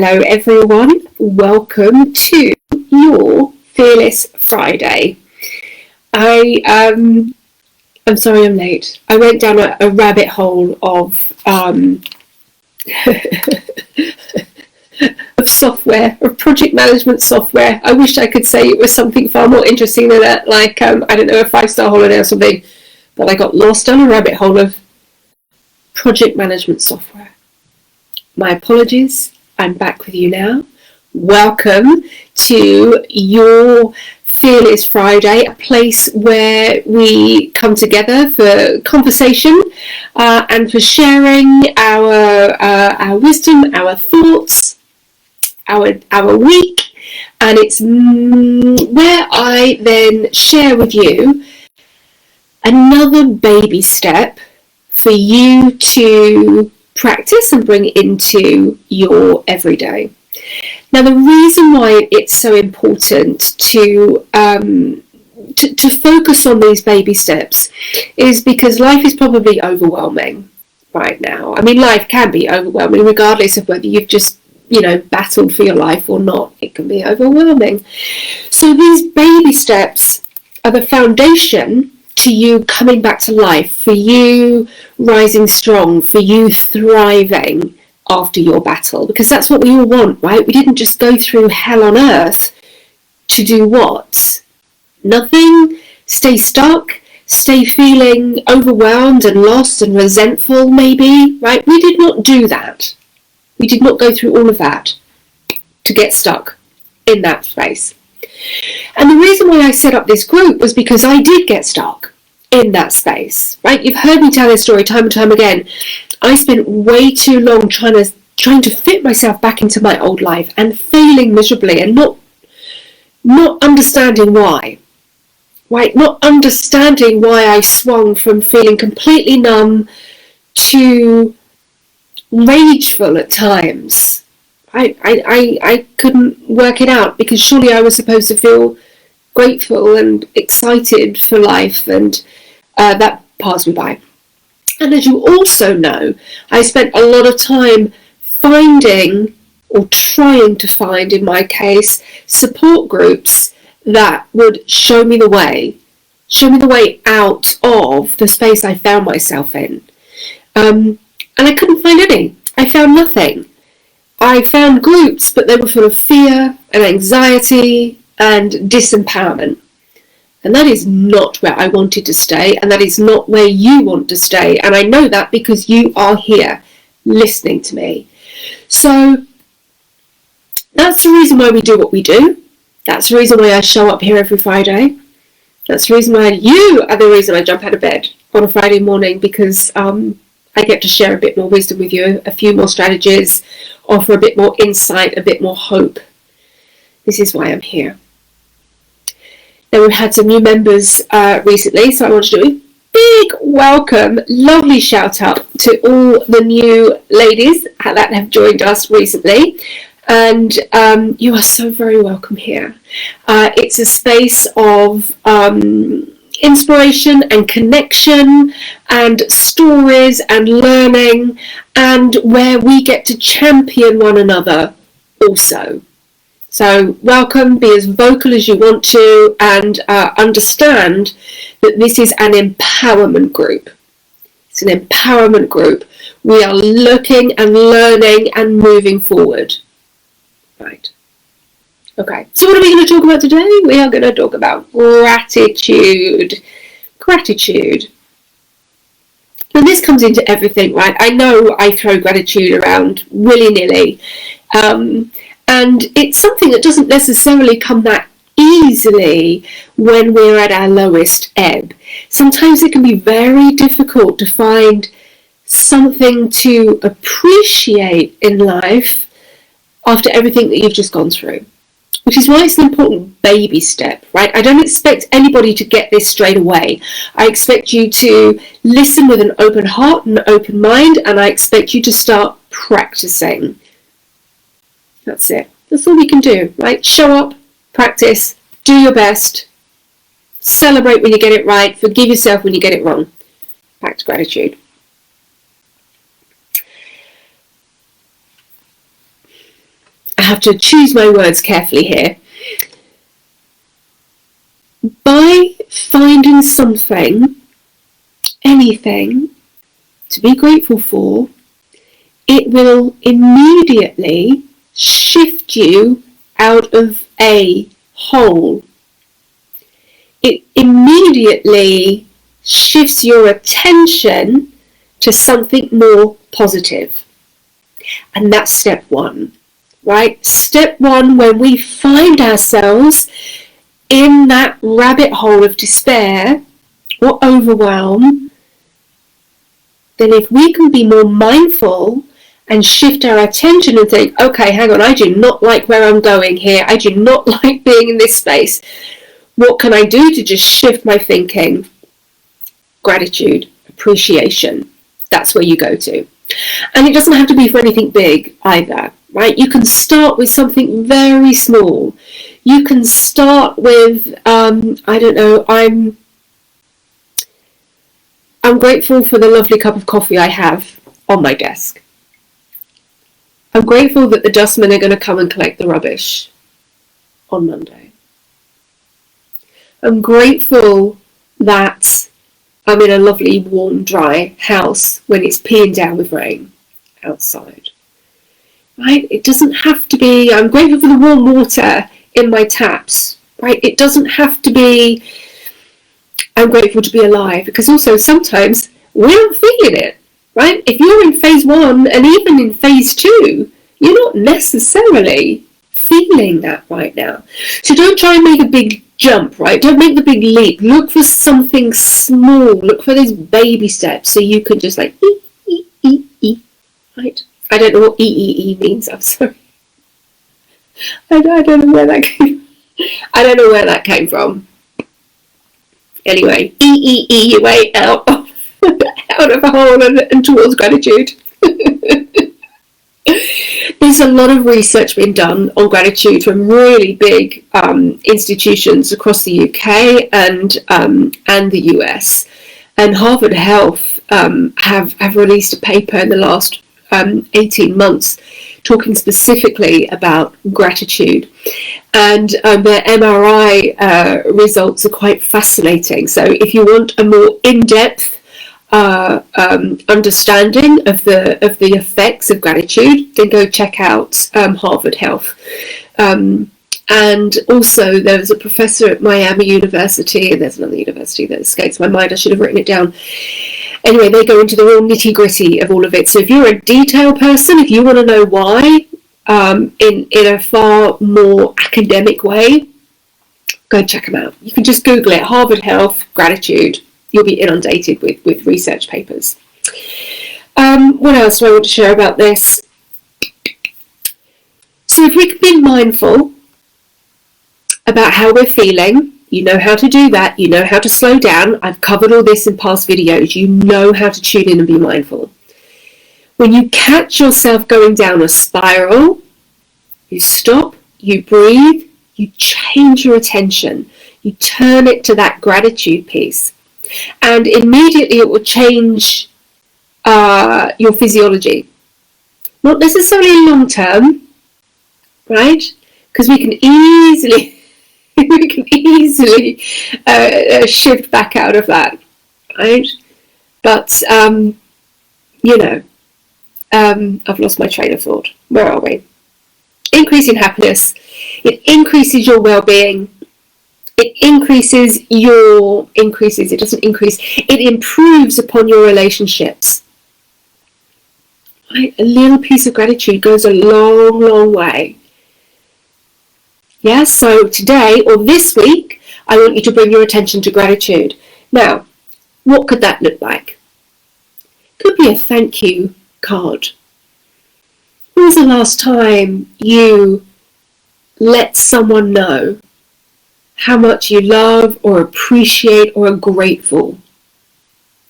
Hello everyone, welcome to your Fearless Friday. I'm sorry I'm late. I went down a rabbit hole of of software, of project management software. I wish I could say it was something far more interesting than that, like I don't know, a 5-star holiday or something, but I got lost down a rabbit hole of project management software. My apologies. I'm back with you now. Welcome to your Fearless Friday, a place where we come together for conversation and for sharing our wisdom, our thoughts, our week, and it's where I then share with you another baby step for you to practice and bring into your everyday. Now, the reason why it's so important to focus on these baby steps is because life is probably overwhelming right now. I mean, life can be overwhelming regardless of whether you've just, battled for your life or not. It can be overwhelming. So these baby steps are the foundation to you coming back to life, for you rising strong, for you thriving after your battle, because that's what we all want, right? We didn't just go through hell on earth to do what? Nothing. Stay stuck, stay feeling overwhelmed and lost and resentful maybe, right? We did not do that. We did not go through all of that to get stuck in that space. And the reason why I set up this group was because I did get stuck in that space, right? You've heard me tell this story time and time again. I spent way too long trying to fit myself back into my old life and failing miserably and not understanding why, right? Not understanding why I swung from feeling completely numb to rageful at times. I couldn't work it out, because surely I was supposed to feel grateful and excited for life, and that passed me by. And as you also know, I spent a lot of time finding, or trying to find in my case, support groups that would show me the way out of the space I found myself in. And I couldn't find any. I found nothing. I found groups, but they were full of fear and anxiety and disempowerment. And that is not where I wanted to stay, and that is not where you want to stay. And I know that because you are here listening to me. So that's the reason why we do what we do. That's the reason why I show up here every Friday. That's the reason why you are the reason I jump out of bed on a Friday morning, because I get to share a bit more wisdom with you, a few more strategies, offer a bit more insight, a bit more hope. This is why I'm here. Now, we've had some new members recently, so I want to do a big welcome, lovely shout out to all the new ladies that have joined us recently. And you are so very welcome here. It's a space of inspiration and connection and stories and learning, and where we get to champion one another also. So welcome, be as vocal as you want to, and understand that this is an empowerment group. It's an empowerment group. We are looking and learning and moving forward. Right. Okay, so what are we going to talk about today? We are going to talk about gratitude. Gratitude. And this comes into everything, right? I know I throw gratitude around willy-nilly. And it's something that doesn't necessarily come that easily when we're at our lowest ebb. Sometimes it can be very difficult to find something to appreciate in life after everything that you've just gone through. Which is why it's an important baby step, right? I don't expect anybody to get this straight away. I expect you to listen with an open heart and an open mind, and I expect you to start practicing. That's it. That's all we can do, right? Show up, practice, do your best, celebrate when you get it right, forgive yourself when you get it wrong. Back to gratitude. I have to choose my words carefully here. By finding something, anything, to be grateful for, it will immediately shift you out of a hole. It immediately shifts your attention to something more positive. And that's step one, right? Step one, when we find ourselves in that rabbit hole of despair or overwhelm, then if we can be more mindful and shift our attention and think, okay, hang on, I do not like where I'm going here. I do not like being in this space. What can I do to just shift my thinking? Gratitude, appreciation. That's where you go to. And it doesn't have to be for anything big either, right? You can start with something very small. You can start with, I don't know, I'm grateful for the lovely cup of coffee I have on my desk. I'm grateful that the dustmen are going to come and collect the rubbish on Monday. I'm grateful that I'm in a lovely, warm, dry house when it's peeing down with rain outside. Right? It doesn't have to be, I'm grateful for the warm water in my taps. Right? It doesn't have to be, I'm grateful to be alive. Because also sometimes we're not feeling it. Right? If you're in phase 1 and even in phase 2, you're not necessarily feeling that right now. So don't try and make a big jump, right? Don't make the big leap. Look for something small. Look for those baby steps so you can just like right? I don't know what means. I'm sorry. I don't know where that came. I don't know where that came from. Anyway, your way out of a hole and towards gratitude. There's a lot of research being done on gratitude from really big institutions across the UK and the US. And Harvard Health have released a paper in the last 18 months talking specifically about gratitude. And their MRI results are quite fascinating. So if you want a more in-depth understanding of the effects of gratitude, then go check out Harvard Health. And also there was a professor at Miami University, and there's another university that escapes my mind, I should have written it down. Anyway, they go into the real nitty gritty of all of it. So if you're a detail person, if you want to know why, in a far more academic way, go check them out. You can just Google it, Harvard Health, gratitude. You'll be inundated with research papers. What else do I want to share about this? So if we can be mindful about how we're feeling, you know how to do that, you know how to slow down. I've covered all this in past videos. You know how to tune in and be mindful. When you catch yourself going down a spiral, you stop, you breathe, you change your attention, you turn it to that gratitude piece. And immediately it will change your physiology. Not necessarily long term, right? Because we can easily shift back out of that, right? But I've lost my train of thought. Where are we? Increasing happiness. It increases your well-being. It improves upon your relationships. Right? A little piece of gratitude goes a long, long way. Yeah, so today or this week, I want you to bring your attention to gratitude. Now, what could that look like? It could be a thank you card. When was the last time you let someone know how much you love or appreciate or are grateful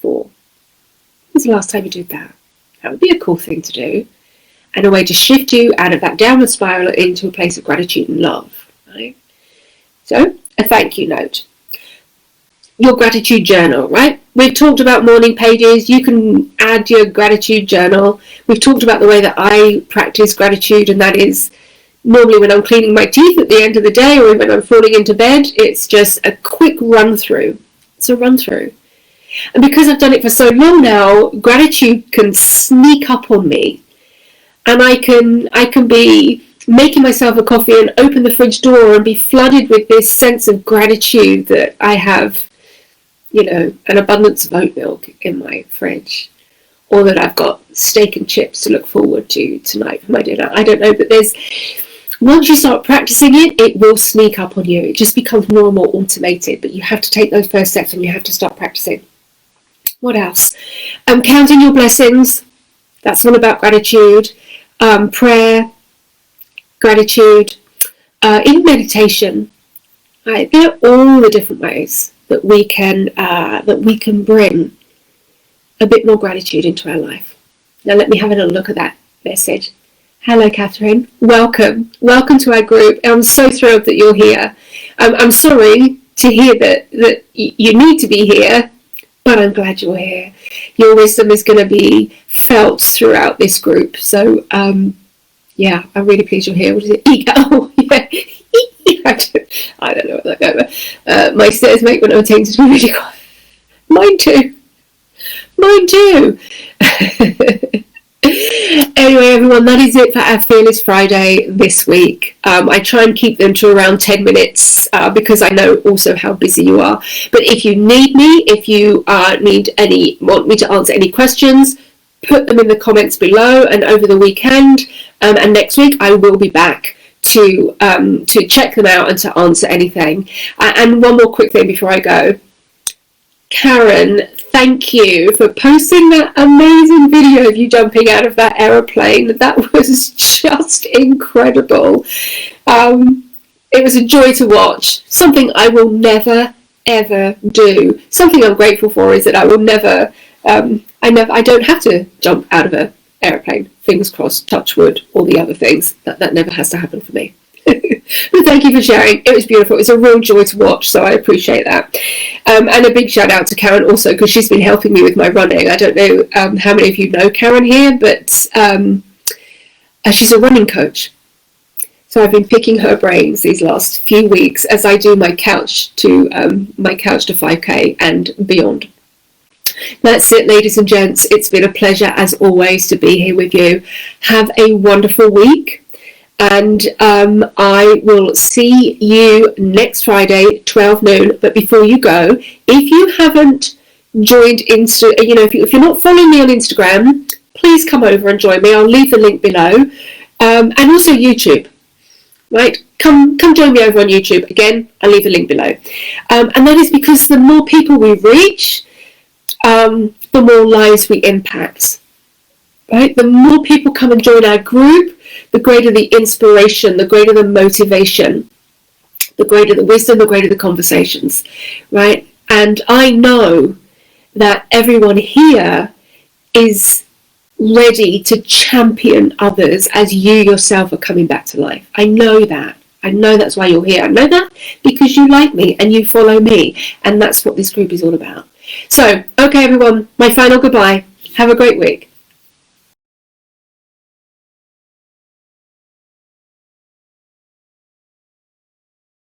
for? When was the last time you did that? That would be a cool thing to do, and a way to shift you out of that downward spiral into a place of gratitude and love. Right? So, a thank you note. Your gratitude journal, right? We've talked about morning pages. You can add your gratitude journal. We've talked about the way that I practice gratitude, and that is normally when I'm cleaning my teeth at the end of the day or when I'm falling into bed, it's just a quick run through. It's a run through. And because I've done it for so long now, gratitude can sneak up on me. And I can be making myself a coffee and open the fridge door and be flooded with this sense of gratitude that I have, you know, an abundance of oat milk in my fridge, or that I've got steak and chips to look forward to tonight for my dinner. I don't know, but once you start practicing it, it will sneak up on you. It just becomes more and more automated, but you have to take those first steps and you have to start practicing. What else? Counting your blessings. That's all about gratitude. Prayer, gratitude, in meditation. Right? There are all the different ways that we can bring a bit more gratitude into our life. Now let me have a little look at that message. Hello, Catherine. Welcome to our group. I'm so thrilled that you're here. I'm sorry to hear that you need to be here, but I'm glad you're here. Your wisdom is going to be felt throughout this group. So, yeah, I'm really pleased you're here. What is it? Ego. Oh, yeah. I don't know what that meant. My stairs make when I'm taking to be really quiet. Mine too. Anyway, everyone, that is it for our Fearless Friday this week. I try and keep them to around 10 minutes because I know also how busy you are. But if you need me, if you want me to answer any questions, put them in the comments below and over the weekend. And next week I will be back to check them out and to answer anything. And one more quick thing before I go. Karen, thank you for posting that amazing video of you jumping out of that aeroplane. That was just incredible. It was a joy to watch. Something I will never, ever do. Something I'm grateful for is that I will never, I don't have to jump out of an aeroplane. Fingers crossed, touch wood, all the other things. That never has to happen for me. But thank you for sharing. It was beautiful. It was a real joy to watch, so I appreciate that. And a big shout out to Karen also, because she's been helping me with my running. I don't know how many of you know Karen here, but she's a running coach. So I've been picking her brains these last few weeks as I do my couch to 5K and beyond. That's it, ladies and gents. It's been a pleasure as always to be here with you. Have a wonderful week. And I will see you next Friday, 12 noon. But before you go, if you haven't joined if you're not following me on Instagram, please come over and join me. I'll leave the link below. And also YouTube, right? Come join me over on YouTube. Again, I'll leave the link below. And that is because the more people we reach, the more lives we impact. Right? The more people come and join our group, the greater the inspiration, the greater the motivation, the greater the wisdom, the greater the conversations, right? And I know that everyone here is ready to champion others as you yourself are coming back to life. I know that. I know that's why you're here. I know that because you like me and you follow me. And that's what this group is all about. So, okay, everyone, my final goodbye. Have a great week.